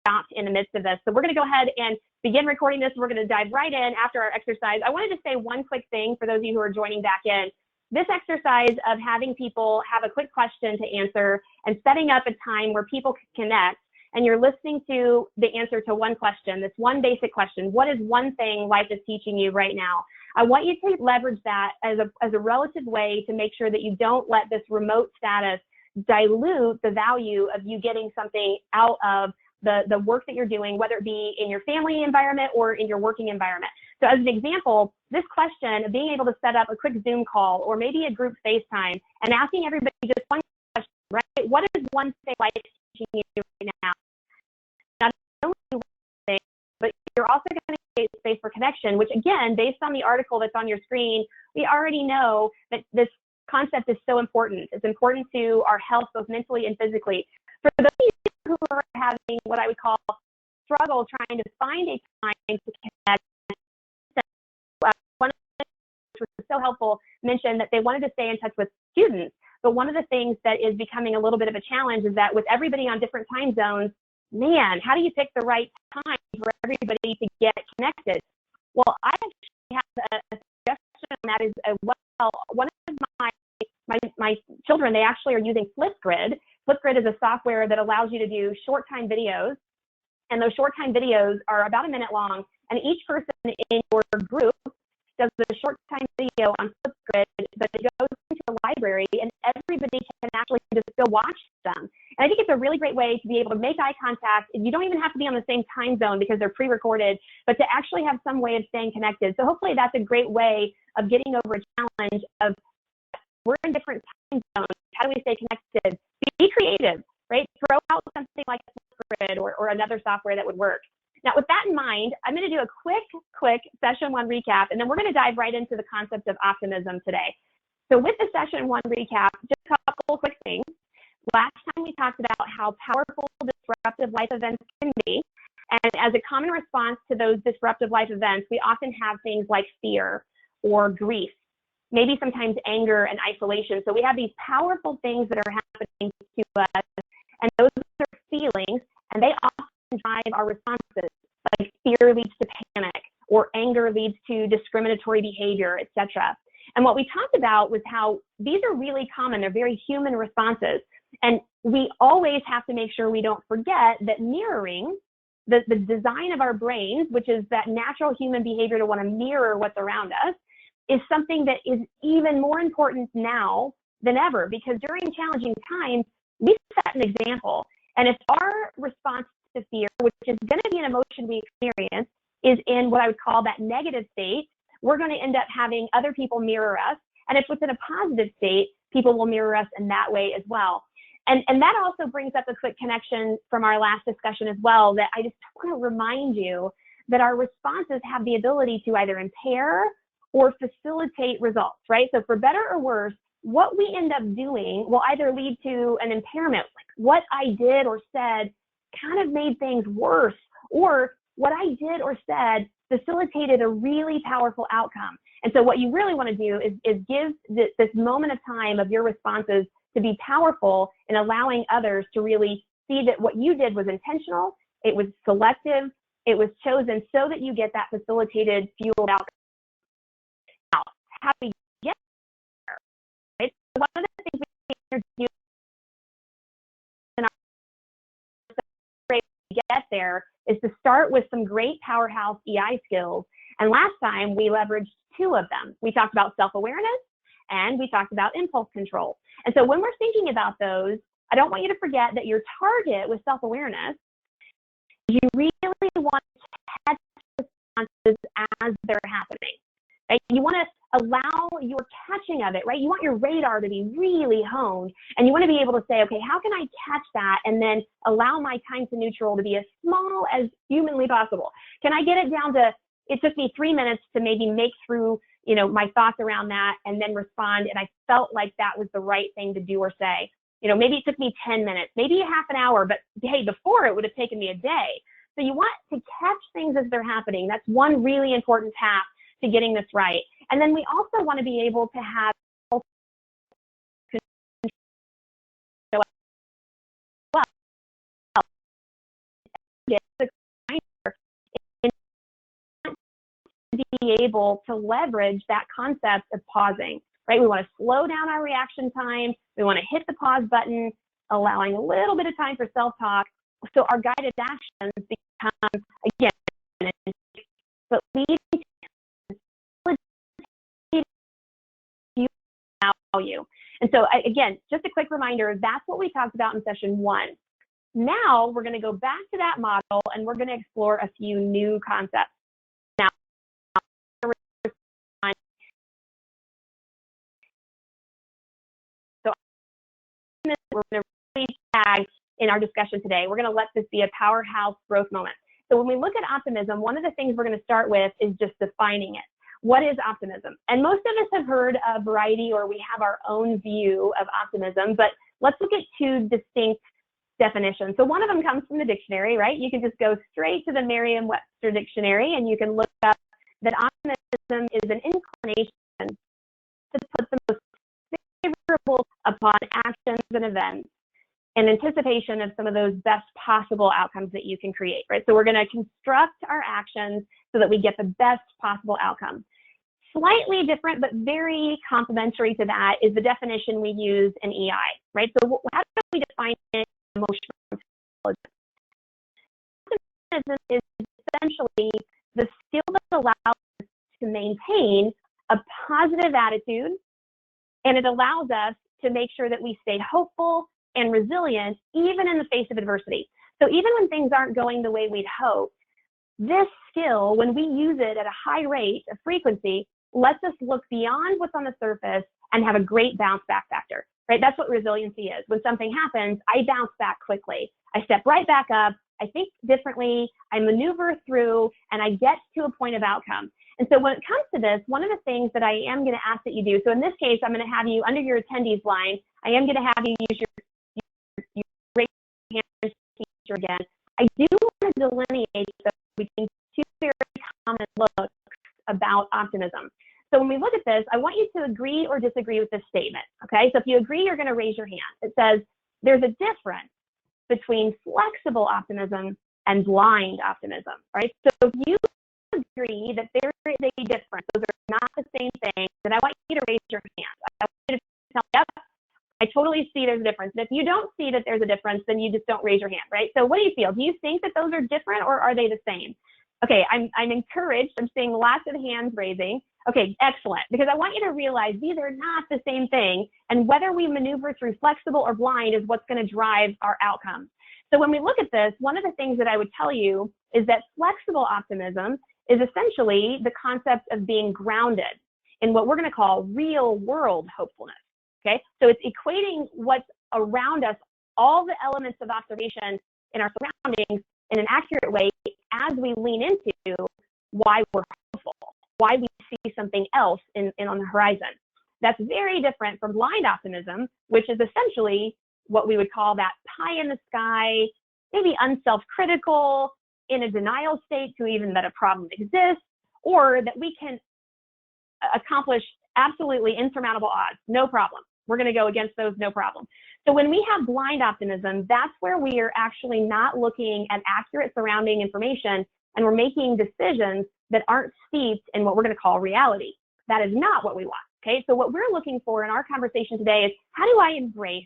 stopped in the midst of this. So we're going to go ahead and begin recording this. We're going to dive right in after our exercise. I wanted to say one quick thing for those of you who are joining back in. This exercise of having people have a quick question to answer and setting up a time where people can connect, and you're listening to the answer to one question, this one basic question: what is one thing life is teaching you right now? I want you to leverage that as a relative way to make sure that you don't let this remote status dilute the value of you getting something out of the work that you're doing, whether it be in your family environment or in your working environment. So as an example, this question of being able to set up a quick Zoom call or maybe a group FaceTime and asking everybody just one question, right? What is one thing life is teaching you right now? Not only one thing, but you're also going to create space for connection, which again, based on the article that's on your screen, we already know that this concept is so important. It's important to our health, both mentally and physically. For those of you who are having what I would call struggle trying to find a time to connect, one of the things which was so helpful mentioned that they wanted to stay in touch with students. But one of the things that is becoming a little bit of a challenge is that with everybody on different time zones, man, how do you pick the right time for everybody to get connected? Well, I actually have a suggestion that is, well, one of my children, they actually are using Flipgrid. Flipgrid is a software that allows you to do short time videos, and those short time videos are about a minute long, and each person in your group does a short time video on Flipgrid, but it goes into a library and everybody can actually just go watch them. And I think it's a really great way to be able to make eye contact. You don't even have to be on the same time zone because they're pre-recorded, but to actually have some way of staying connected. So hopefully that's a great way of getting over a challenge of we're in different time zones. How do we stay connected? Be creative, right? Throw out something like Flipgrid or another software that would work. Now, with that in mind, I'm going to do a quick session one recap, and then we're going to dive right into the concept of optimism today. So with the session one recap, just a couple quick things. Last time we talked about how powerful disruptive life events can be. And as a common response to those disruptive life events, we often have things like fear or grief, maybe sometimes anger and isolation. So we have these powerful things that are happening to us, and those are feelings, and they often drive our responses. Like fear leads to panic, or anger leads to discriminatory behavior, etc. And what we talked about was how these are really common. They're very human responses. And we always have to make sure we don't forget that mirroring, the design of our brains, which is that natural human behavior to want to mirror what's around us, is something that is even more important now than ever, because during challenging times, we set an example. And if our response to fear, which is going to be an emotion we experience, is in what I would call that negative state, we're going to end up having other people mirror us. And if it's in a positive state, people will mirror us in that way as well. And that also brings up a quick connection from our last discussion as well, that I just want to remind you that our responses have the ability to either impair or facilitate results, right? So for better or worse, what we end up doing will either lead to an impairment, like what I did or said kind of made things worse, or what I did or said facilitated a really powerful outcome. And so what you really want to do is give this moment of time of your responses to be powerful in allowing others to really see that what you did was intentional, it was selective, it was chosen so that you get that facilitated, fueled outcome. Now, how do we get there? Right? One of the things we do in our way to get there is to start with some great powerhouse EI skills. And last time we leveraged two of them. We talked about self-awareness and we talked about impulse control. And so when we're thinking about those, I don't want you to forget that your target with self-awareness, you really want to catch responses as they're happening. Right? You want to allow your catching of it, right? You want your radar to be really honed, and you want to be able to say, okay, how can I catch that and then allow my time to neutral to be as small as humanly possible? Can I get it down to, it took me 3 minutes to maybe make through, my thoughts around that and then respond, and I felt like that was the right thing to do or say. Maybe it took me 10 minutes, maybe a half an hour, but hey, before it would have taken me a day. So you want to catch things as they're happening. That's one really important path to getting this right. And then we also want to be able to have target the reminder to be able to leverage that concept of pausing, right? We want to slow down our reaction time. We want to hit the pause button, allowing a little bit of time for self-talk. So our guided actions become, again, but leading to value. And so again, just a quick reminder, that's what we talked about in session 1. Now we're going to go back to that model and we're going to explore a few new concepts. Now, so we're going to really tag in our discussion today. We're going to let this be a powerhouse growth moment. So when we look at optimism, one of the things we're going to start with is just defining it. What is optimism? And most of us have heard a variety, or we have our own view of optimism, but let's look at 2 distinct definitions. So one of them comes from the dictionary, right? You can just go straight to the Merriam-Webster dictionary and you can look up that optimism is an inclination to put the most favorable upon actions and events in anticipation of some of those best possible outcomes that you can create, right? So we're going to construct our actions so that we get the best possible outcome. Slightly different, but very complementary to that is the definition we use in EI, right? So how do we define it? Emotional intelligence. Optimism is essentially the skill that allows us to maintain a positive attitude, and it allows us to make sure that we stay hopeful and resilient even in the face of adversity. So even when things aren't going the way we'd hope, this skill, when we use it at a high rate of frequency, lets us look beyond what's on the surface and have a great bounce back factor, right? That's what resiliency is. When something happens, I bounce back quickly. I step right back up. I think differently. I maneuver through, and I get to a point of outcome. And so when it comes to this, one of the things that I am going to ask that you do, so in this case, I'm going to have you, under your attendees line, I am going to have you use your raise your hand feature again. I do want to delineate between 2 very common looks about optimism. So when we look at this, I want you to agree or disagree with this statement, okay? So if you agree, you're going to raise your hand. It says there's a difference between flexible optimism and blind optimism, right? So if you agree that there is a difference, those are not the same thing, then I want you to raise your hand. I want you to tell me, yep, I totally see there's a difference. And if you don't see that there's a difference, then you just don't raise your hand, right? So what do you feel? Do you think that those are different, or are they the same? Okay, I'm encouraged. I'm seeing lots of hands raising. Okay, excellent. Because I want you to realize these are not the same thing. And whether we maneuver through flexible or blind is what's going to drive our outcomes. So when we look at this, one of the things that I would tell you is that flexible optimism is essentially the concept of being grounded in what we're going to call real world hopefulness. Okay, so it's equating what's around us, all the elements of observation in our surroundings, in an accurate way as we lean into why we're hopeful, why we see something else in on the horizon. That's very different from blind optimism, which is essentially what we would call that pie in the sky, maybe unself-critical, in a denial state to even that a problem exists, or that we can accomplish absolutely insurmountable odds, no problem. We're going to go against those, no problem. So when we have blind optimism, that's where we are actually not looking at accurate surrounding information, and we're making decisions that aren't steeped in what we're going to call reality. That is not what we want, okay? So what we're looking for in our conversation today is, how do I embrace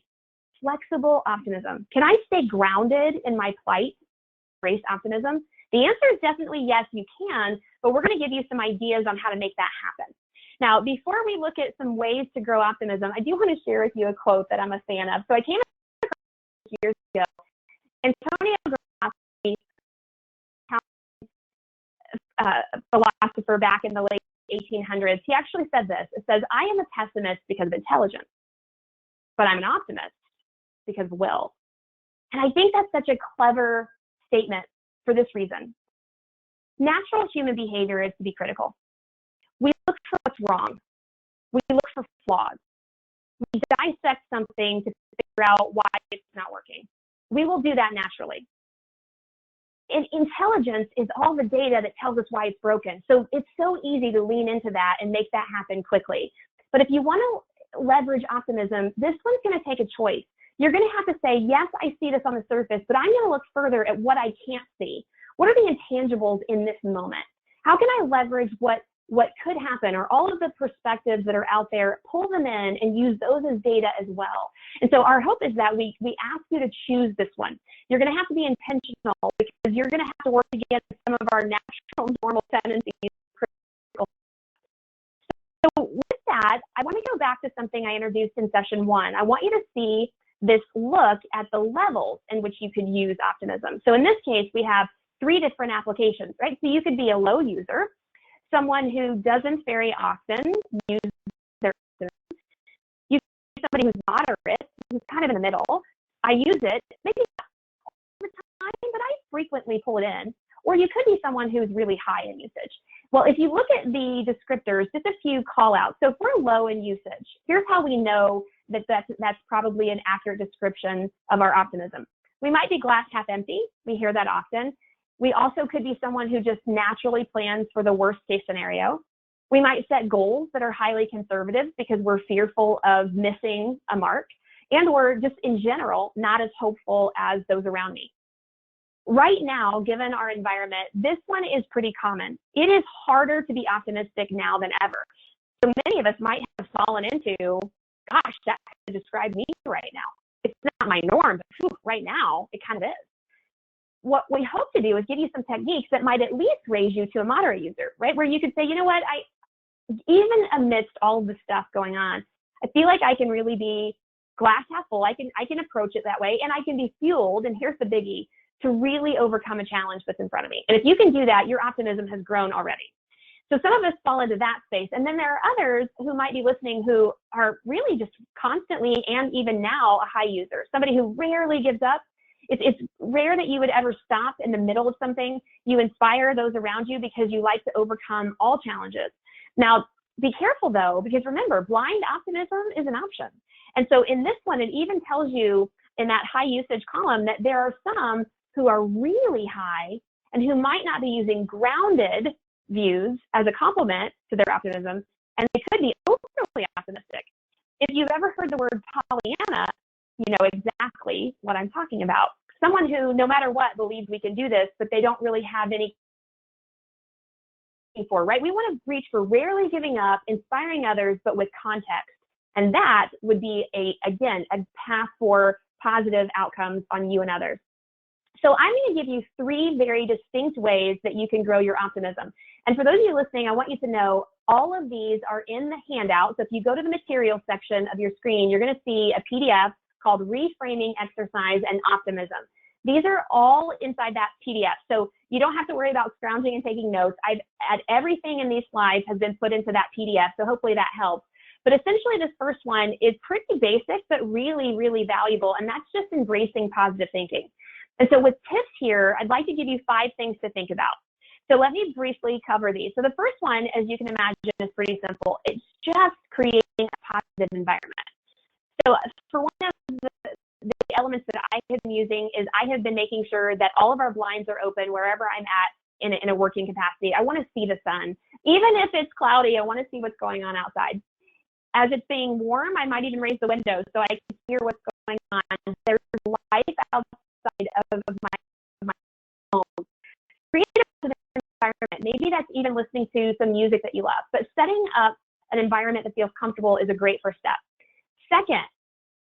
flexible optimism? Can I stay grounded in my plight, embrace optimism? The answer is definitely yes, you can, but we're going to give you some ideas on how to make that happen. Now, before we look at some ways to grow optimism, I do want to share with you a quote that I'm a fan of. So I came across years ago. Antonio Gramsci, philosopher back in the late 1800s, he actually said this. It says, I am a pessimist because of intelligence, but I'm an optimist because of will. And I think that's such a clever statement for this reason. Natural human behavior is to be critical. We look for what's wrong. We look for flaws. We dissect something to figure out why it's not working. We will do that naturally. And intelligence is all the data that tells us why it's broken. So it's so easy to lean into that and make that happen quickly. But if you want to leverage optimism, this one's going to take a choice. you're going to have to say, yes, I see this on the surface, but I'm going to look further at what I can't see. What are the intangibles in this moment? How can I leverage what could happen, or all of the perspectives that are out there, pull them in and use those as data as well? And so our hope is that we ask you to choose this one. You're going to have to be intentional, because you're going to have to work against some of our natural, normal tendencies. So with that, I want to go back to something I introduced in session 1. I want you to see this look at the levels in which you could use optimism. So in this case, we have 3 different applications, right? So you could be a low user, someone who doesn't very often use their optimism. You could be somebody who's moderate, who's kind of in the middle. I use it, maybe not all the time, but I frequently pull it in. Or you could be someone who's really high in usage. Well, if you look at the descriptors, just a few call outs. So if we're low in usage, here's how we know that that's probably an accurate description of our optimism. We might be glass half empty. We hear that often. We also could be someone who just naturally plans for the worst case scenario. We might set goals that are highly conservative because we're fearful of missing a mark, and we're just in general not as hopeful as those around me. Right now, given our environment, this one is pretty common. It is harder to be optimistic now than ever. So many of us might have fallen into, gosh, that could describe me right now. It's not my norm, but whew, right now, it kind of is. What we hope to do is give you some techniques that might at least raise you to a moderate user, right? Where you could say, you know what, even amidst all of the stuff going on, I feel like I can really be glass half full. I can approach it that way, and I can be fueled, and here's the biggie, to really overcome a challenge that's in front of me. And if you can do that, your optimism has grown already. So some of us fall into that space. And then there are others who might be listening who are really just constantly, and even now, a high user, somebody who rarely gives up. It's rare that you would ever stop in the middle of something. You inspire those around you because you like to overcome all challenges. Now, be careful though, because remember, blind optimism is an option. And so in this one, it even tells you in that high usage column that there are some who are really high and who might not be using grounded views as a complement to their optimism, and they could be overly optimistic. If you've ever heard the word Pollyanna, you know exactly what I'm talking about. Someone who, no matter what, believes we can do this, but they don't really have any for, right? We want to reach for rarely giving up, inspiring others, but with context. And that would be, again, a path for positive outcomes on you and others. So I'm going to give you 3 very distinct ways that you can grow your optimism. And for those of you listening, I want you to know all of these are in the handout. So if you go to the materials section of your screen, you're going to see a PDF called Reframing Exercise and Optimism. These are all inside that PDF. So you don't have to worry about scrounging and taking notes. Everything in these slides has been put into that PDF. So hopefully that helps. But essentially this first one is pretty basic, but really, really valuable. And that's just embracing positive thinking. And so with tips here, I'd like to give you 5 things to think about. So let me briefly cover these. So the first one, as you can imagine, is pretty simple. It's just creating a positive environment. So for one of the elements that I have been using is I have been making sure that all of our blinds are open wherever I'm at in a working capacity. I want to see the sun. Even if it's cloudy, I want to see what's going on outside. As it's being warm, I might even raise the windows so I can hear what's going on. There's life outside of my home. Create a positive environment. Maybe that's even listening to some music that you love, but setting up an environment that feels comfortable is a great first step. Second,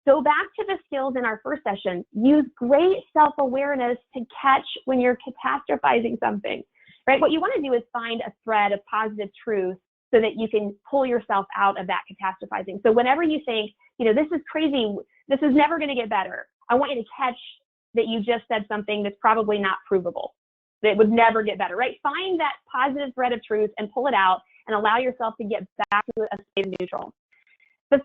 go back to the skills in our first session. Use great self-awareness to catch when you're catastrophizing something, right? What you want to do is find a thread of positive truth so that you can pull yourself out of that catastrophizing. So whenever you think, you know, this is crazy, this is never going to get better, I want you to catch that you just said something that's probably not provable, that would never get better, right? Find that positive thread of truth and pull it out and allow yourself to get back to a state of neutral. The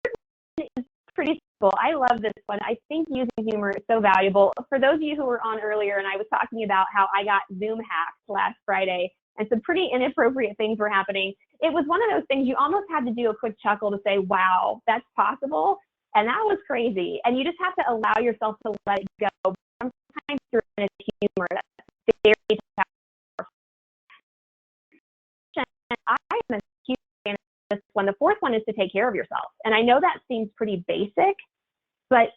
third one is pretty simple. I love this one. I think using humor is so valuable. For those of you who were on earlier, and I was talking about how I got Zoom hacked last Friday, and some pretty inappropriate things were happening. It was one of those things you almost had to do a quick chuckle to say, wow, that's possible. And that was crazy. And you just have to allow yourself to let it go. Sometimes you're in a humor that's very powerful. And I am a huge fan of this one. The fourth one is to take care of yourself. And I know that seems pretty basic, But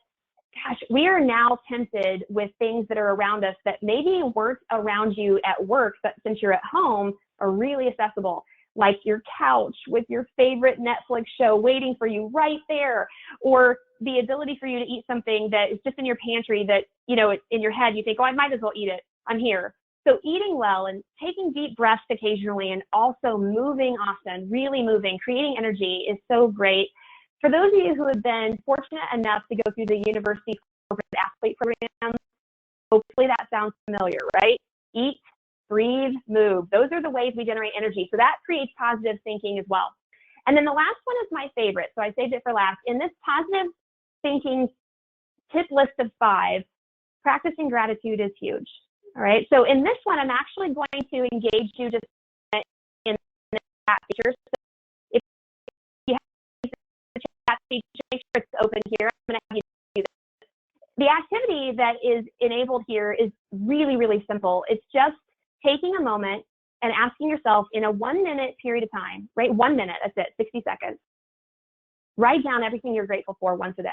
gosh, we are now tempted with things that are around us that maybe weren't around you at work, but since you're at home are really accessible, like your couch with your favorite Netflix show waiting for you right there, or the ability for you to eat something that is just in your pantry that, you know, in your head you think, oh, I might as well eat it. I'm here. So eating well and taking deep breaths occasionally, and also moving often, really moving, creating energy is so great. For those of you who have been fortunate enough to go through the University Corporate Athlete Program, hopefully that sounds familiar, right? Eat, breathe, move. Those are the ways we generate energy. So that creates positive thinking as well. And then the last one is my favorite, so I saved it for last. In this positive thinking tip list of 5, practicing gratitude is huge. All right, so in this one, I'm actually going to engage you just in the chat feature. So if you have the chat feature, make sure it's open here. I'm going to have you do this. The activity that is enabled here is really, really simple. It's just taking a moment and asking yourself in a 1-minute period of time, right? 1 minute, that's it, 60 seconds. Write down everything you're grateful for once a day.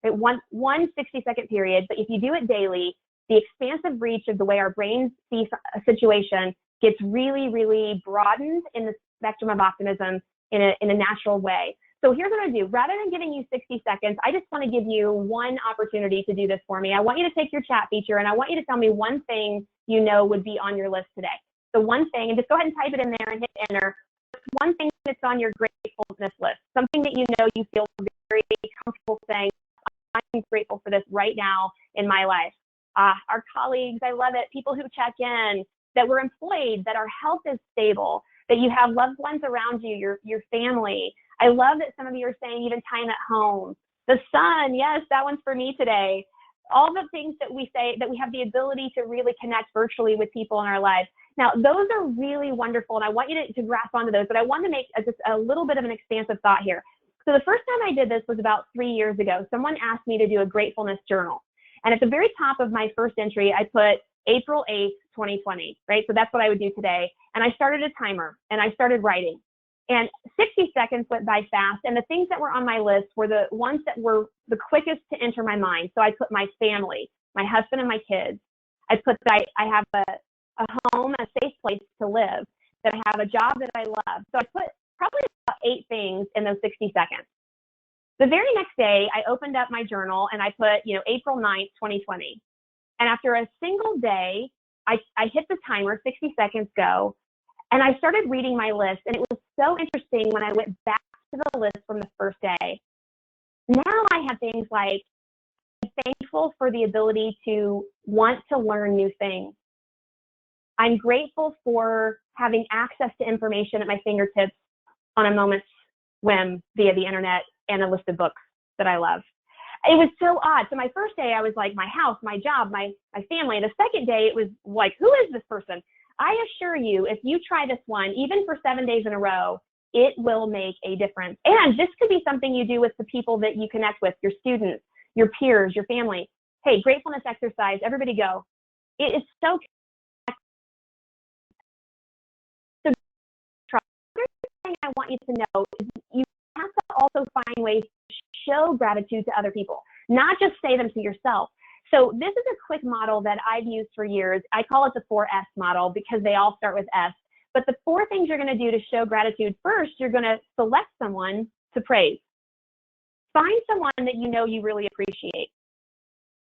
Right? One 60-second period, but if you do it daily, the expansive reach of the way our brains see a situation gets really, really broadened in the spectrum of optimism in a natural way. So here's what I do. Rather than giving you 60 seconds, I just want to give you one opportunity to do this for me. I want you to take your chat feature, and I want you to tell me one thing you know would be on your list today. So one thing, and just go ahead and type it in there and hit enter. One thing that's on your gratefulness list, something that you know you feel very comfortable saying, I'm grateful for this right now in my life. Our colleagues, I love it. People who check in, that we're employed, that our health is stable, that you have loved ones around you, your family. I love that some of you are saying even time at home. The sun, yes, that one's for me today. All the things that we say, that we have the ability to really connect virtually with people in our lives. Now, those are really wonderful, and I want you to grasp onto those, but I want to make just a little bit of an expansive thought here. So the first time I did this was about 3 years ago. Someone asked me to do a gratefulness journal. And at the very top of my first entry, I put April 8th, 2020, right? So that's what I would do today. And I started a timer, and I started writing. And 60 seconds went by fast, and the things that were on my list were the ones that were the quickest to enter my mind. So I put my family, my husband and my kids. I put that I have a home, a safe place to live, that I have a job that I love. So I put probably about 8 things in those 60 seconds. The very next day, I opened up my journal and I put, April 9th, 2020. And after a single day, I hit the timer, 60 seconds go, and I started reading my list. And it was so interesting when I went back to the list from the first day. Now I have things like, I'm thankful for the ability to want to learn new things. I'm grateful for having access to information at my fingertips on a moment's whim via the internet and a list of books that I love. It was so odd. So my first day, I was like, my house, my job, my family. The second day, it was like, who is this person? I assure you, if you try this one, even for 7 days in a row, it will make a difference. And this could be something you do with the people that you connect with, your students, your peers, your family. Hey, gratefulness exercise, everybody go. It is so thing I want you to know is you have to also find ways to show gratitude to other people, not just say them to yourself. So this is a quick model that I've used for years. I call it the 4S model because they all start with S. But the 4 things you're going to do to show gratitude: first, you're going to select someone to praise. Find someone that you know you really appreciate.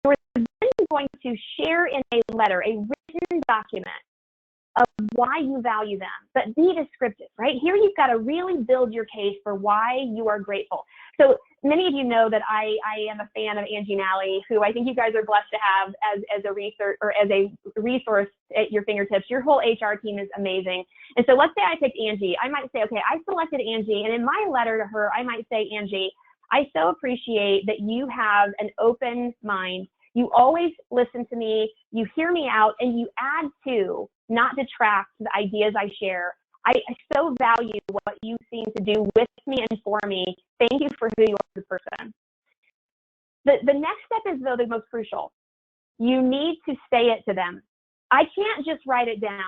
You're then going to share in a letter, a written document, of why you value them, but be descriptive, right? Here you've got to really build your case for why you are grateful. So many of you know that I am a fan of Angie Nally, who I think you guys are blessed to have as a research or as a resource at your fingertips. Your whole HR team is amazing. And so let's say I picked Angie. I might say, okay, I selected Angie, and in my letter to her, I might say, Angie, I so appreciate that you have an open mind. You always listen to me, you hear me out, and you add to, not detract, the ideas I share. I so value what you seem to do with me and for me. Thank you for who you are as a person. The next step is, though, the most crucial. You need to say it to them. I can't just write it down.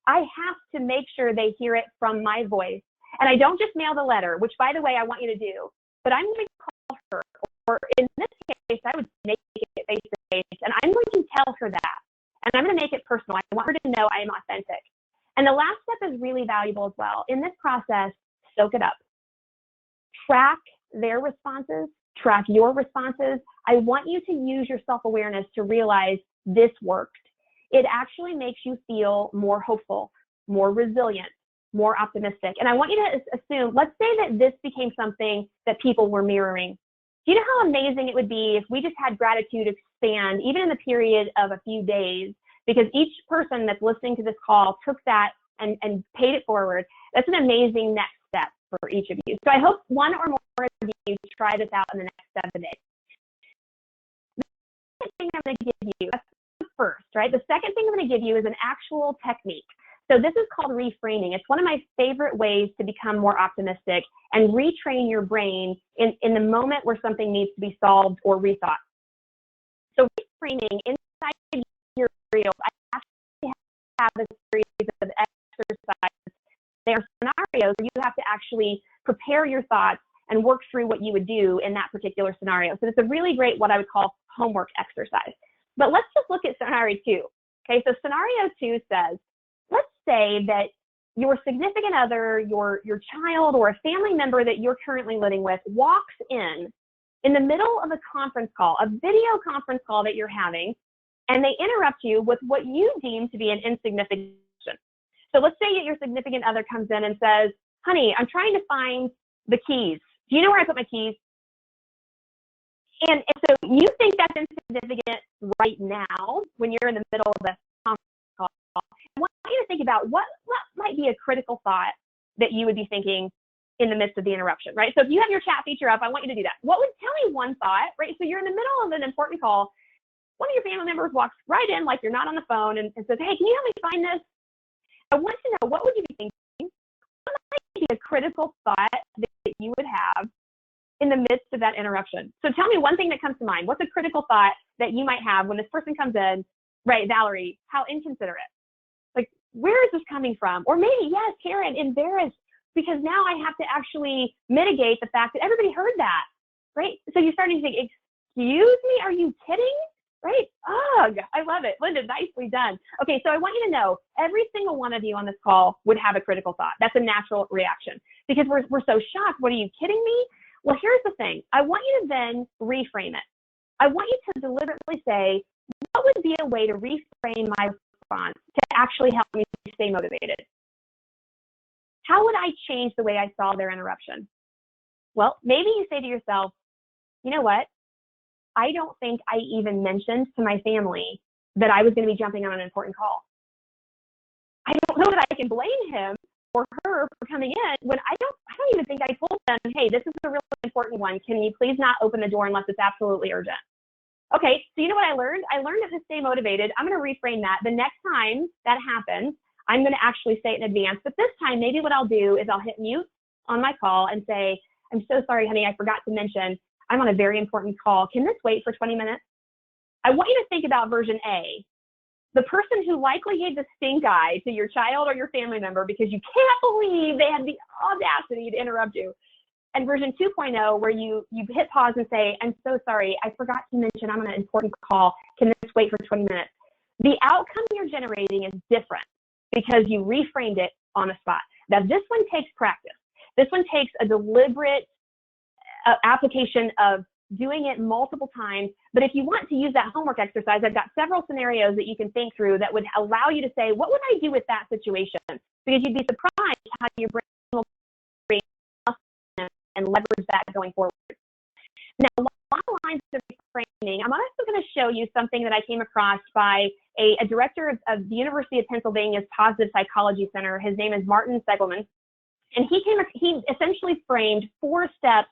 I have to make sure they hear it from my voice. And I don't just mail the letter, which, by the way, I want you to do, but I'm going to call her or in this case, I would make it face-to-face, and I'm going to tell her that. And I'm going to make it personal. I want her to know I am authentic. And the last step is really valuable as well. In this process, soak it up. Track their responses, track your responses. I want you to use your self-awareness to realize this worked. It actually makes you feel more hopeful, more resilient, more optimistic. And I want you to assume, let's say that this became something that people were mirroring. Do you know how amazing it would be if we just had gratitude expand, even in the period of a few days, because each person that's listening to this call took that and paid it forward. That's an amazing next step for each of you. So I hope one or more of you try this out in the next 7 days. The second thing I'm going to give you, that's first, right? The second thing I'm going to give you is an actual technique. So this is called reframing. It's one of my favorite ways to become more optimistic and retrain your brain in the moment where something needs to be solved or rethought. So reframing inside your reels, I actually have a series of exercises. They are scenarios where you have to actually prepare your thoughts and work through what you would do in that particular scenario. So it's a really great, what I would call, homework exercise. But let's just look at scenario 2. Okay, so scenario 2 says, let's say that your significant other, your child, or a family member that you're currently living with walks in the middle of a conference call, a video conference call that you're having, and they interrupt you with what you deem to be an insignificant question. So let's say your significant other comes in and says, honey, I'm trying to find the keys. Do you know where I put my keys? And so you think that's insignificant right now when you're in the middle of a conference call. I want you to think about what might be a critical thought that you would be thinking in the midst of the interruption, right? So if you have your chat feature up, I want you to do that. Tell me one thought, right? So you're in the middle of an important call. One of your family members walks right in like you're not on the phone and says, hey, can you help me find this? I want to know, what would you be thinking? What might be a critical thought that you would have in the midst of that interruption? So tell me one thing that comes to mind. What's a critical thought that you might have when this person comes in? Right, Valerie, how inconsiderate. Like, where is this coming from? Or maybe, yes, Karen, embarrassed, because now I have to actually mitigate the fact that everybody heard that, right? So you're starting to think, excuse me, are you kidding? Right? Ugh, I love it. Linda, nicely done. Okay, so I want you to know, every single one of you on this call would have a critical thought. That's a natural reaction because we're so shocked. What, are you kidding me? Well, here's the thing. I want you to then reframe it. I want you to deliberately say, what would be a way to reframe my response to actually help me stay motivated? How would I change the way I saw their interruption? Well, maybe you say to yourself, you know what? I don't think I even mentioned to my family that I was going to be jumping on an important call. I don't know that I can blame him or her for coming in when I don't even think I told them, hey, this is a really important one. Can you please not open the door unless it's absolutely urgent? Okay, so you know what I learned? I learned that to stay motivated, I'm going to reframe that. The next time that happens, I'm going to actually say it in advance. But this time, maybe what I'll do is I'll hit mute on my call and say, I'm so sorry, honey, I forgot to mention I'm on a very important call. Can this wait for 20 minutes? I want you to think about version A, the person who likely gave the stink eye to your child or your family member because you can't believe they had the audacity to interrupt you. And version 2.0, where you hit pause and say, I'm so sorry, I forgot to mention I'm on an important call. Can this wait for 20 minutes? The outcome you're generating is different because you reframed it on the spot. Now, this one takes practice. This one takes a deliberate application of doing it multiple times. But if you want to use that homework exercise, I've got several scenarios that you can think through that would allow you to say, what would I do with that situation? Because you'd be surprised how your brain will create and leverage that going forward. Now, along the lines of reframing, I'm also going to show you something that I came across by a director of the University of Pennsylvania's Positive Psychology Center. His name is Martin Segelman. And he essentially framed 4 steps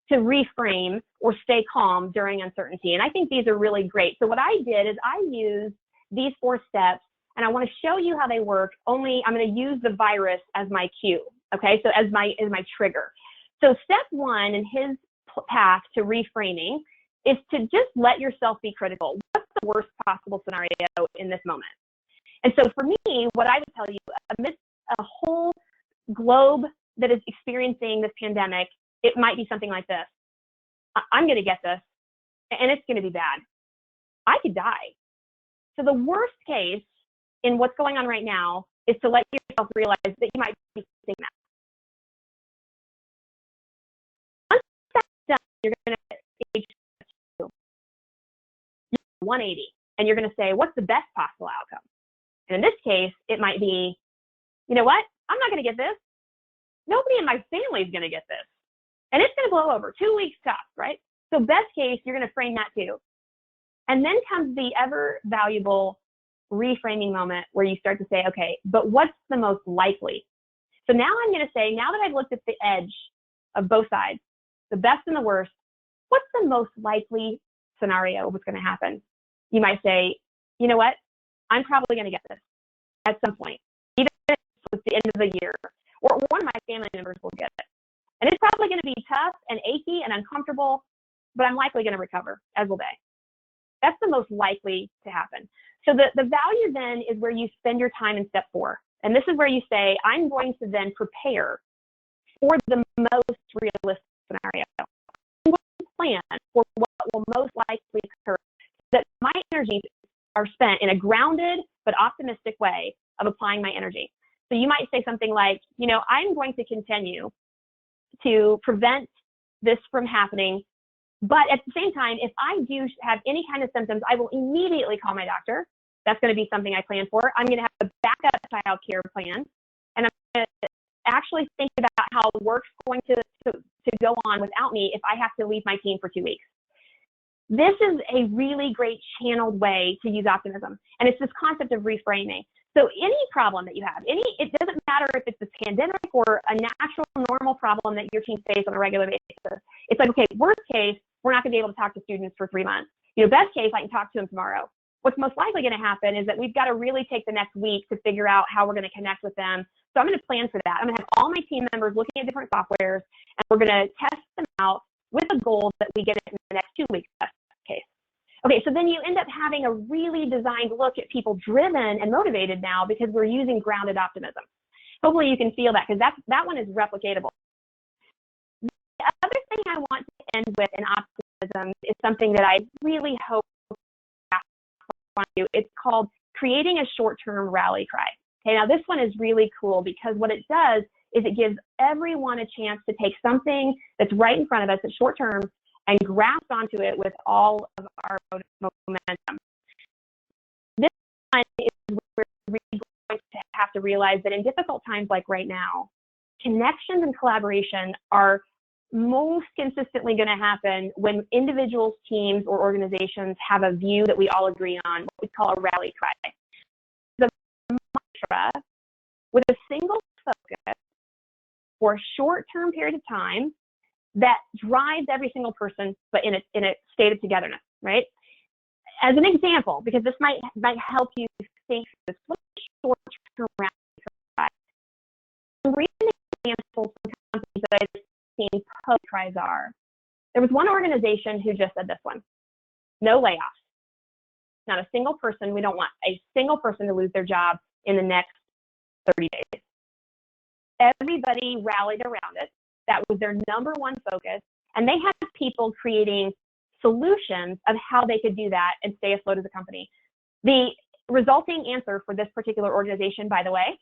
to reframe or stay calm during uncertainty. And I think these are really great. So what I did is I used these 4 steps, and I want to show you how they work, only I'm going to use the virus as my cue, okay? So as my trigger. So step 1 in his path to reframing is to just let yourself be critical. What's the worst possible scenario in this moment? And so for me, what I would tell you, amidst a whole globe that is experiencing this pandemic, it might be something like this. I'm going to get this, and it's going to be bad. I could die. So the worst case in what's going on right now is to let yourself realize that you might be thinking that. Once that's done, you're going to stage 2, 180, and you're going to say, what's the best possible outcome? And in this case, it might be, you know what? I'm not going to get this. Nobody in my family is going to get this. And it's going to blow over. 2 weeks tough, right? So best case, you're going to frame that too. And then comes the ever valuable reframing moment where you start to say, okay, but what's the most likely? So now I'm going to say, now that I've looked at the edge of both sides, the best and the worst, what's the most likely scenario of what's going to happen? You might say, you know what? I'm probably going to get this at some point, even if it's the end of the year, or one of my family members will get it. And it's probably going to be tough and achy and uncomfortable, but I'm likely going to recover, as will they. That's the most likely to happen. So the value then is where you spend your time in step 4. And this is where you say, I'm going to then prepare for the most realistic scenario. I'm going to plan for what will most likely occur, so that my energies are spent in a grounded but optimistic way of applying my energy. So you might say something like, you know, I'm going to continue to prevent this from happening. But at the same time, if I do have any kind of symptoms, I will immediately call my doctor. That's going to be something I plan for. I'm going to have a backup child care plan. And I'm going to actually think about how work's going to go on without me if I have to leave my team for 2 weeks. This is a really great channeled way to use optimism. And it's this concept of reframing. So any problem that you have, it doesn't matter if it's a pandemic or a natural, normal problem that your team faces on a regular basis. It's like, okay, worst case, we're not going to be able to talk to students for 3 months. You know, best case, I can talk to them tomorrow. What's most likely going to happen is that we've got to really take the next week to figure out how we're going to connect with them. So I'm going to plan for that. I'm going to have all my team members looking at different softwares, and we're going to test them out with a goal that we get it in the next 2 weeks, best case. Okay, so then you end up having a really designed look at people driven and motivated now because we're using grounded optimism. Hopefully you can feel that, because that one is replicatable. The other thing I want to end with in optimism is something that I really hope to on you. It's called creating a short-term rally cry. Okay, now this one is really cool because what it does is it gives everyone a chance to take something that's right in front of us that's short-term and grasp onto it with all of our momentum. This one is where we're really going to have to realize that in difficult times like right now, connections and collaboration are most consistently going to happen when individuals, teams, or organizations have a view that we all agree on, what we call a rally cry. The mantra with a single focus for a short-term period of time that drives every single person, but in a state of togetherness, right? As an example, because this might help you think this, what is short-term rally cry? I'm reading examples from companies that I've seen post cries are. There was one organization who just said this one: no layoffs. Not a single person. We don't want a single person to lose their job in the next 30 days. Everybody rallied around it. That was their number one focus. And they had people creating solutions of how they could do that and stay afloat as a company. The resulting answer for this particular organization, by the way,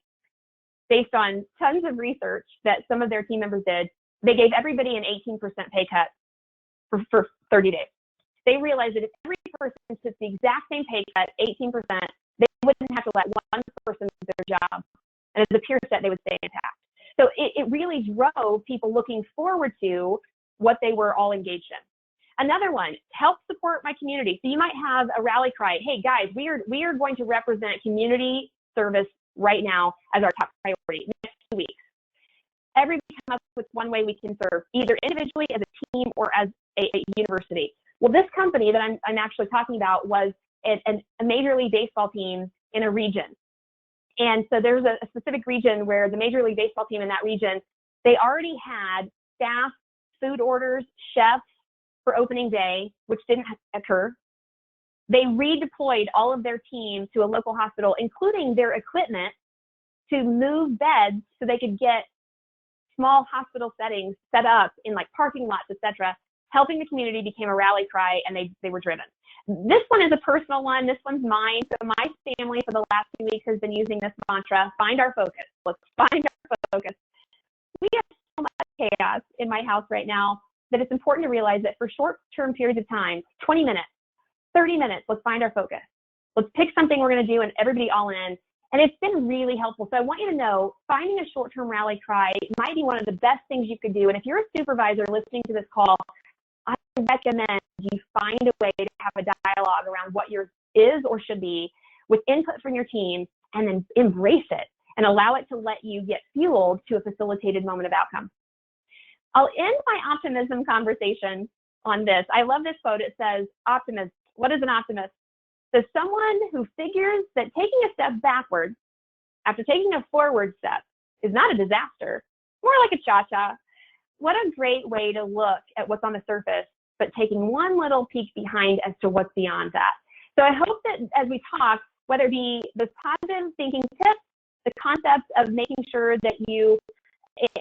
based on tons of research that some of their team members did, they gave everybody an 18% pay cut for 30 days. They realized that if every person took the exact same pay cut, 18%, they wouldn't have to let one person lose their job. And as a peer set, they would stay intact. So it really drove people looking forward to what they were all engaged in. Another one, help support my community. So you might have a rally cry. Hey guys, we are going to represent community service right now as our top priority next 2 weeks. Everybody come up with one way we can serve, either individually as a team or as a university. Well, this company that I'm actually talking about was a Major League Baseball team in a region. And so there's a specific region where the Major League Baseball team in that region, they already had staff, food orders, chefs for opening day, which didn't occur. They redeployed all of their team to a local hospital, including their equipment, to move beds so they could get small hospital settings set up in like parking lots, etc., Helping the community became a rally cry, and they were driven. This one is a personal one. This one's mine. So my family for the last few weeks has been using this mantra, find our focus. Let's find our focus. We have so much chaos in my house right now that it's important to realize that for short-term periods of time, 20 minutes, 30 minutes, let's find our focus. Let's pick something we're going to do and everybody all in. And it's been really helpful. So I want you to know, finding a short-term rally cry might be one of the best things you could do. And if you're a supervisor listening to this call, I recommend you find a way to have a dialogue around what yours is or should be with input from your team, and then embrace it and allow it to let you get fueled to a facilitated moment of outcome. I'll end my optimism conversation on this. I love this quote. It says, optimist. What is an optimist? So someone who figures that taking a step backwards after taking a forward step is not a disaster, more like a cha-cha. What a great way to look at what's on the surface, but taking one little peek behind as to what's beyond that. So I hope that as we talk, whether it be the positive thinking tips, the concept of making sure that you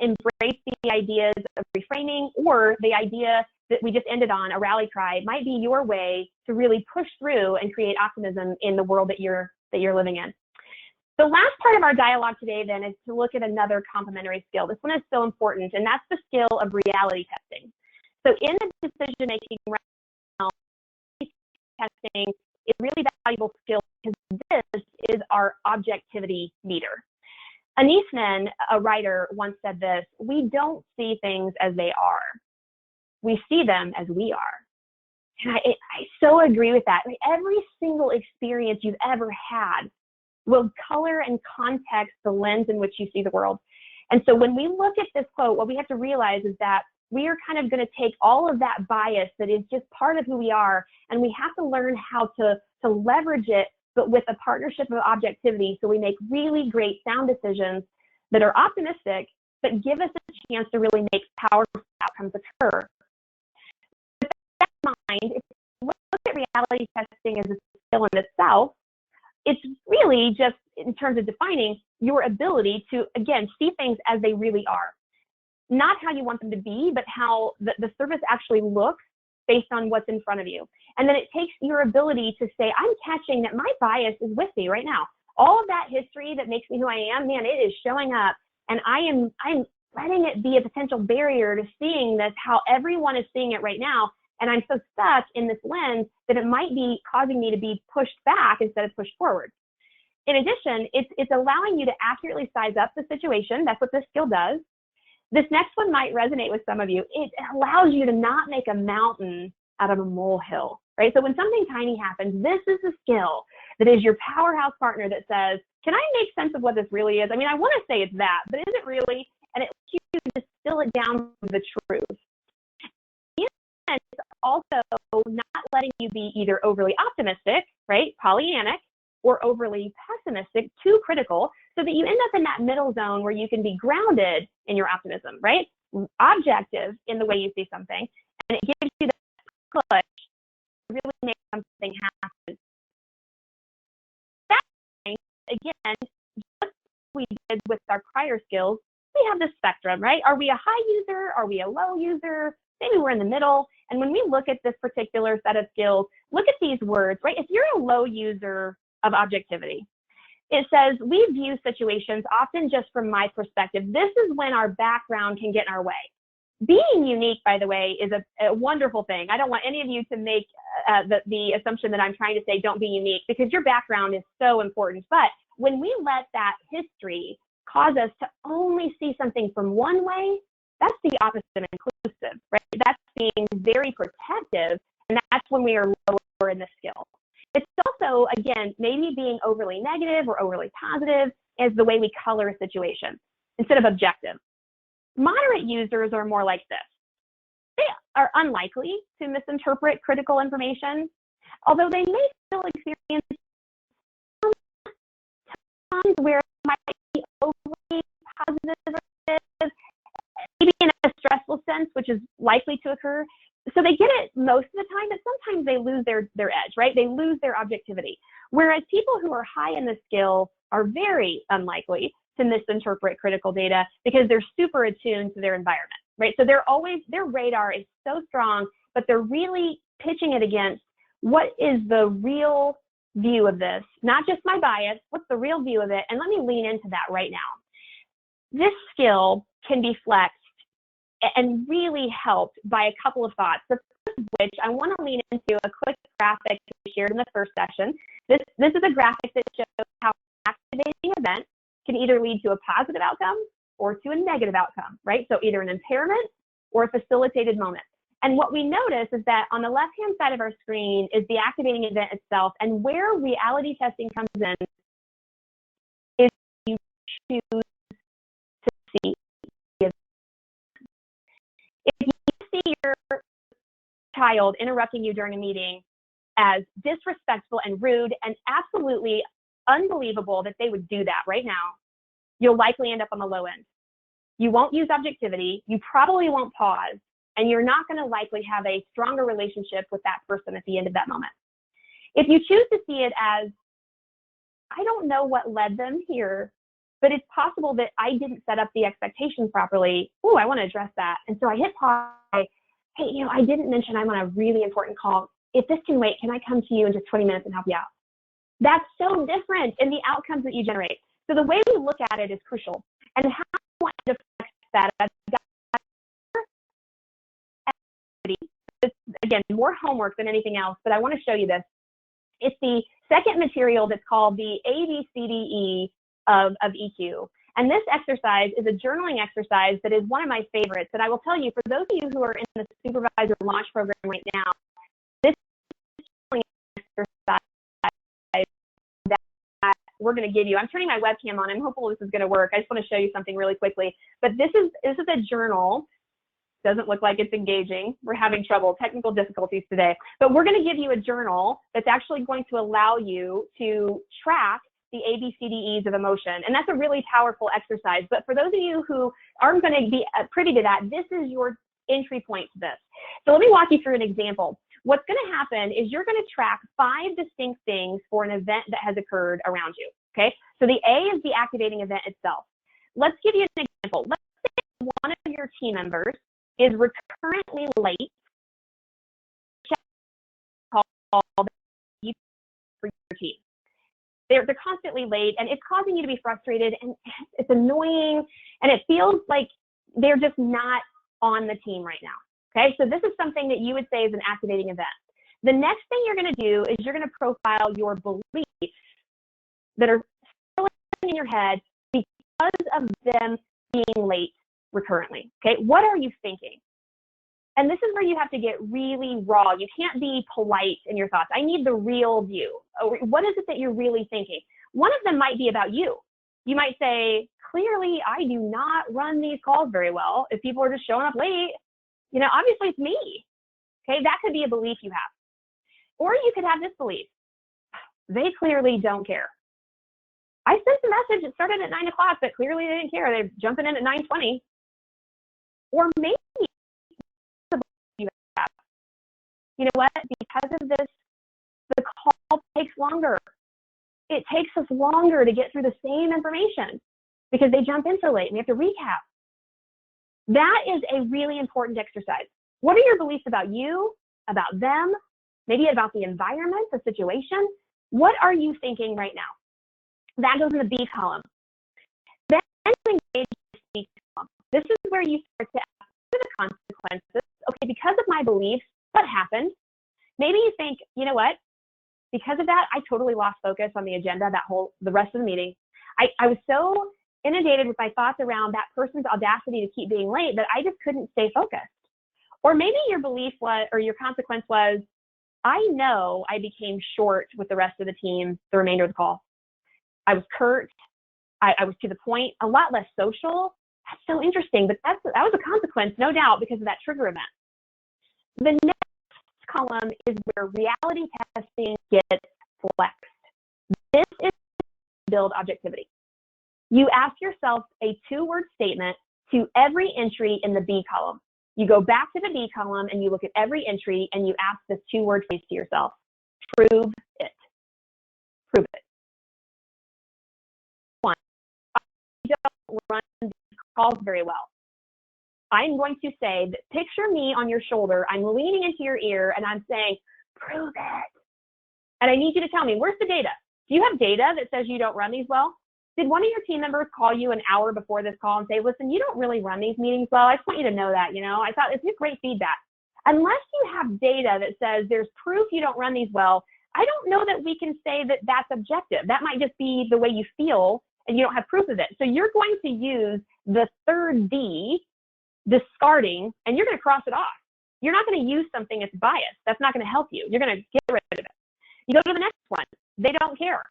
embrace the ideas of reframing, or the idea that we just ended on, a rally cry, might be your way to really push through and create optimism in the world that you're living in. The last part of our dialogue today then is to look at another complementary skill. This one is so important, and that's the skill of reality testing. So in the decision-making realm, testing is a really valuable skill because this is our objectivity meter. Anise Nen, a writer, once said this: we don't see things as they are. We see them as we are. And I so agree with that. Like, every single experience you've ever had will color and context the lens in which you see the world. And so when we look at this quote, what we have to realize is that we are kind of going to take all of that bias that is just part of who we are, and we have to learn how to leverage it, but with a partnership of objectivity, so we make really great sound decisions that are optimistic, but give us a chance to really make powerful outcomes occur. With that in mind, if you look at reality testing as a skill in itself, it's really just, in terms of defining, your ability to, again, see things as they really are. Not how you want them to be, but how the surface actually looks based on what's in front of you. And then it takes your ability to say, I'm catching that my bias is with me right now. All of that history that makes me who I am, man, it is showing up. And I'm letting it be a potential barrier to seeing this, how everyone is seeing it right now. And I'm so stuck in this lens that it might be causing me to be pushed back instead of pushed forward. In addition, it's allowing you to accurately size up the situation. That's what this skill does. This next one might resonate with some of you. It allows you to not make a mountain out of a molehill, right? So when something tiny happens, this is a skill that is your powerhouse partner that says, can I make sense of what this really is? I mean, I want to say it's that, but is it really? And it lets you distill it down to the truth. And it's also not letting you be either overly optimistic, right, Pollyannic, or overly pessimistic, too critical, so that you end up in that middle zone where you can be grounded in your optimism, right? Objective in the way you see something, and it gives you that push to really make something happen. That, again, just like we did with our prior skills, we have this spectrum, right? Are we a high user? Are we a low user? Maybe we're in the middle. And when we look at this particular set of skills, look at these words, right? If you're a low user of objectivity, it says, we view situations often just from my perspective. This is when our background can get in our way. Being unique, by the way, is a wonderful thing. I don't want any of you to make the assumption that I'm trying to say don't be unique, because your background is so important. But when we let that history cause us to only see something from one way, that's the opposite of inclusive, right? That's being very protective, and that's when we are lower in the skill. It's also, again, maybe being overly negative or overly positive is the way we color a situation instead of objective. Moderate users are more like this. They are unlikely to misinterpret critical information, although they may still experience times where it might be overly positive, maybe in a stressful sense, which is likely to occur. So they get it most of the time, but sometimes they lose their edge, right? They lose their objectivity. Whereas people who are high in the skill are very unlikely to misinterpret critical data because they're super attuned to their environment, right? So their radar is so strong but they're really pitching it against what is the real view of this, not just my bias, what's the real view of it, and let me lean into that right now. This skill can be flexed and really helped by a couple of thoughts. The first of which I want to lean into a quick graphic we shared in the first session. This is a graphic that shows how an activating event can either lead to a positive outcome or to a negative outcome, right? So either an impairment or a facilitated moment. And what we notice is that on the left-hand side of our screen is the activating event itself, and where reality testing comes in is you choose to see the event. If you see your child interrupting you during a meeting as disrespectful and rude and absolutely unbelievable that they would do that right now, you'll likely end up on the low end. You won't use objectivity, you probably won't pause, and you're not going to likely have a stronger relationship with that person at the end of that moment. If you choose to see it as, I don't know what led them here, but it's possible that I didn't set up the expectations properly. Oh, I want to address that. And so I hit pause. Hey, I didn't mention I'm on a really important call. If this can wait, can I come to you in just 20 minutes and help you out? That's so different in the outcomes that you generate. So the way we look at it is crucial. And how I want to flex that, again, more homework than anything else, but I want to show you this. It's the second material that's called the ABCDE of EQ. And this exercise is a journaling exercise that is one of my favorites. And I will tell you, for those of you who are in the supervisor launch program right now, this journaling exercise that we're going to give you. I'm turning my webcam on. I'm hopeful this is going to work. I just want to show you something really quickly. But this is a journal. Doesn't look like it's engaging. We're having technical difficulties today. But we're going to give you a journal that's actually going to allow you to track the ABCDEs of emotion. And that's a really powerful exercise. But for those of you who aren't going to be privy to that, this is your entry point to this. So let me walk you through an example. What's going to happen is you're going to track 5 distinct things for an event that has occurred around you. Okay? So the A is the activating event itself. Let's give you an example. Let's say one of your team members is recurrently late call for your team. They're constantly late, and it's causing you to be frustrated, and it's annoying, and it feels like they're just not on the team right now. Okay, so this is something that you would say is an activating event. The next thing you're going to do is you're going to profile your beliefs that are still in your head because of them being late recurrently. Okay, what are you thinking? And this is where you have to get really raw. You can't be polite in your thoughts. I need the real view. What is it that you're really thinking? One of them might be about you. You might say, clearly, I do not run these calls very well. If people are just showing up late, obviously it's me. Okay, that could be a belief you have. Or you could have this belief. They clearly don't care. I sent the message, it started at 9 o'clock, but clearly they didn't care. They're jumping in at 9:20. Or maybe you know what, because of this, the call takes longer. It takes us longer to get through the same information because they jump in so late and we have to recap. That is a really important exercise. What are your beliefs about you, about them, maybe about the environment, the situation? What are you thinking right now? That goes in the B column. Then engage the C column. This is where you start to ask the consequences. Okay, because of my beliefs, what happened? Maybe you think, you know what? Because of that, I totally lost focus on the agenda the rest of the meeting. I was so inundated with my thoughts around that person's audacity to keep being late that I just couldn't stay focused. Or maybe your belief was, or your consequence was, I know I became short with the rest of the team the remainder of the call. I was curt. I was to the point, a lot less social. That's so interesting, but that was a consequence, no doubt, because of that trigger event. The next column is where reality testing gets flexed. This is to build objectivity. You ask yourself a 2-word statement to every entry in the B column. You go back to the B column and you look at every entry and you ask this 2-word phrase to yourself. Prove it. Prove it. 1, I don't run these calls very well. I'm going to say that picture me on your shoulder. I'm leaning into your ear and I'm saying, prove it. And I need you to tell me, where's the data? Do you have data that says you don't run these well? Did one of your team members call you an hour before this call and say, listen, you don't really run these meetings well. I just want you to know that, I thought it's great feedback. Unless you have data that says there's proof you don't run these well, I don't know that we can say that that's objective. That might just be the way you feel and you don't have proof of it. So you're going to use the third D, discarding, and you're going to cross it off. You're not going to use something that's biased. That's not going to help you. You're going to get rid of it. You go to the next one. They don't care.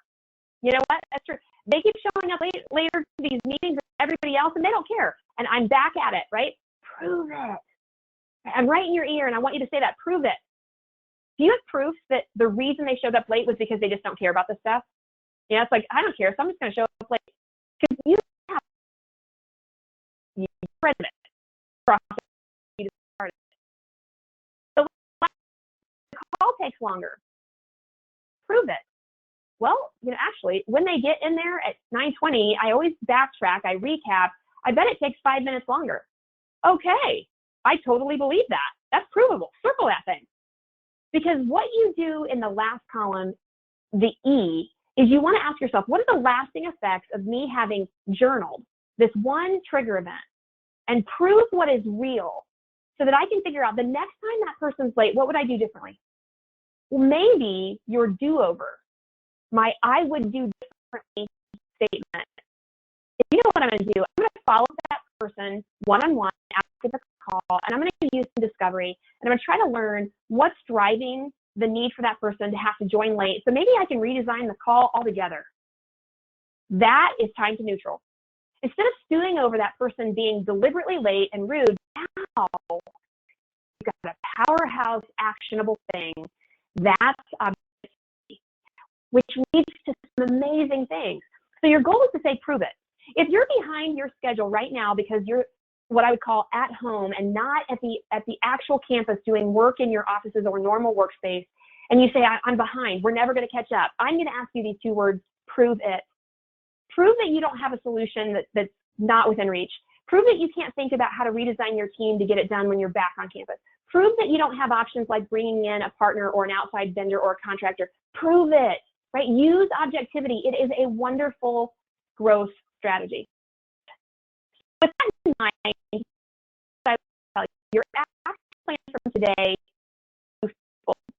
You know what? That's true. They keep showing up later to these meetings with everybody else, and they don't care. And I'm back at it, right? Prove it. I'm right in your ear, and I want you to say that. Prove it. Do you have proof that the reason they showed up late was because they just don't care about this stuff? It's like, I don't care, so I'm just going to show up late. Because you have read it. So the call takes longer. Prove it. Well, actually, when they get in there at 9:20, I always backtrack, I recap. I bet it takes 5 minutes longer. Okay, I totally believe that. That's provable. Circle that thing. Because what you do in the last column, the E, is you want to ask yourself, what are the lasting effects of me having journaled this one trigger event and prove what is real so that I can figure out the next time that person's late, what would I do differently? Well, maybe your do-over, my I would do differently statement. If you know what I'm going to do, I'm going to follow that person one-on-one after the call, and I'm going to use some discovery, and I'm going to try to learn what's driving the need for that person to have to join late. So maybe I can redesign the call altogether. That is time to neutral. Instead of stewing over that person being deliberately late and rude, now you've got a powerhouse actionable thing. That's objectivity, which leads to some amazing things. So your goal is to say, prove it. If you're behind your schedule right now because you're what I would call at home and not at the actual campus doing work in your offices or normal workspace, and you say, I'm behind, we're never going to catch up, I'm going to ask you these two words, prove it. Prove that you don't have a solution that's not within reach. Prove that you can't think about how to redesign your team to get it done when you're back on campus. Prove that you don't have options like bringing in a partner or an outside vendor or a contractor. Prove it, right? Use objectivity. It is a wonderful growth strategy. With that in mind, I will tell you, your action plan from today,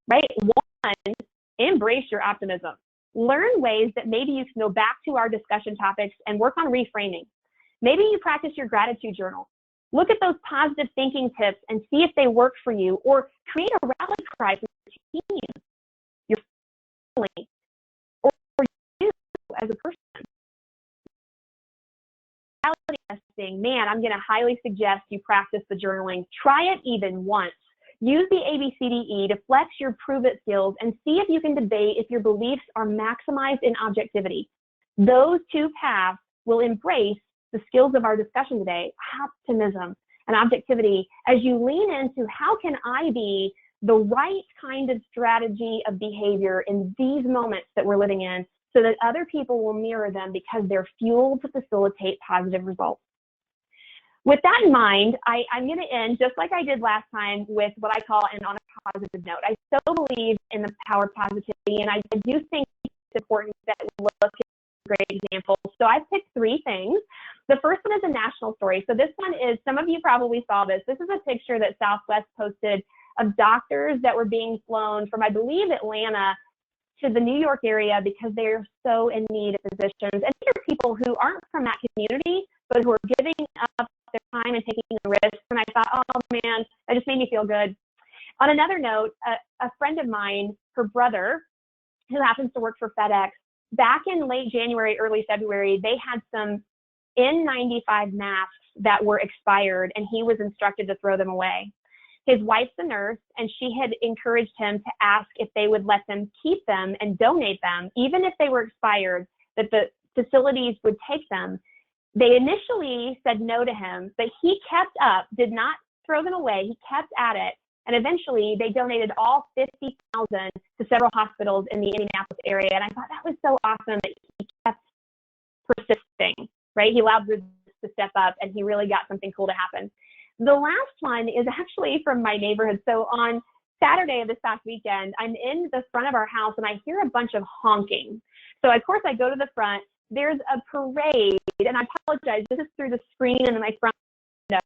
right? One, embrace your optimism. Learn ways that maybe you can go back to our discussion topics and work on reframing. Maybe you practice your gratitude journal. Look at those positive thinking tips and see if they work for you, or create a rally cry for your team, your family, or you as a person. Testing, man, I'm going to highly suggest you practice the journaling. Try it even once. Use the ABCDE to flex your prove it skills and see if you can debate if your beliefs are maximized in objectivity. Those two paths will embrace the skills of our discussion today, optimism and objectivity, as you lean into how can I be the right kind of strategy of behavior in these moments that we're living in, so that other people will mirror them because they're fueled to facilitate positive results. With that in mind, I'm going to end just like I did last time with what I call an on a positive note. I so believe in the power of positivity, and I do think it's important that we look at great examples. So I've picked 3 things. The first one is a national story. So this one is, some of you probably saw this. This is a picture that Southwest posted of doctors that were being flown from, I believe, Atlanta to the New York area because they're so in need of physicians. And these are people who aren't from that community, but who are giving up their time and taking the risk. And I thought, oh man, that just made me feel good. On another note, a friend of mine, her brother, who happens to work for FedEx, back in late January, early February, they had some N95 masks that were expired, and he was instructed to throw them away. His wife's a nurse, and she had encouraged him to ask if they would let them keep them and donate them, even if they were expired, that the facilities would take them. They initially said no to him, but he kept up, did not throw them away. He kept at it, and eventually they donated all 50,000 to several hospitals in the Indianapolis area. And I thought that was so awesome that he kept persisting, right? He allowed groups to step up, and he really got something cool to happen. The last one is actually from my neighborhood. So on Saturday of this past weekend, I'm in the front of our house and I hear a bunch of honking. So of course I go to the front. There's a parade, and I apologize, this is through the screen and my front window,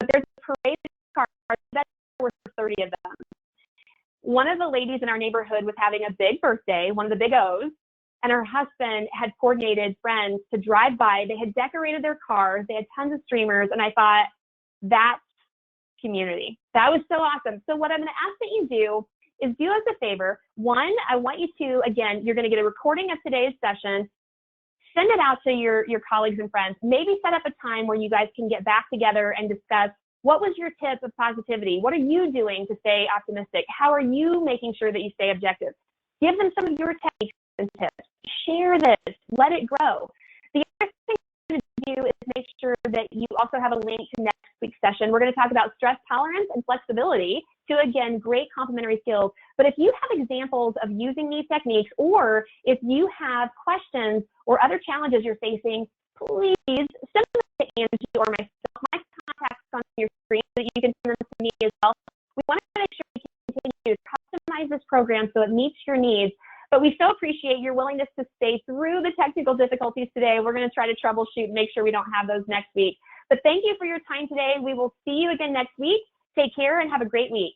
but there's a parade of cars, that were 30 of them. One of the ladies in our neighborhood was having a big birthday, one of the big O's, and her husband had coordinated friends to drive by. They had decorated their cars. They had tons of streamers, and I thought, that's community. That was so awesome. So what I'm going to ask that you do is do us a favor. One, I want you to, again, you're going to get a recording of today's session. Send it out to your colleagues and friends. Maybe set up a time where you guys can get back together and discuss what was your tip of positivity? What are you doing to stay optimistic? How are you making sure that you stay objective? Give them some of your techniques and tips. Share this. Let it grow. The other thing we're going to do is make sure that you also have a link to next week's session. We're going to talk about stress tolerance and flexibility, two, again, great complementary skills. But if you have examples of using these techniques, or if you have questions or other challenges you're facing, please send them to Angie or myself. My contacts on your screen so that you can send them to me as well. We want to make sure we continue to customize this program so it meets your needs. But we so appreciate your willingness to stay through the technical difficulties today. We're going to try to troubleshoot and make sure we don't have those next week. But thank you for your time today. We will see you again next week. Take care and have a great week.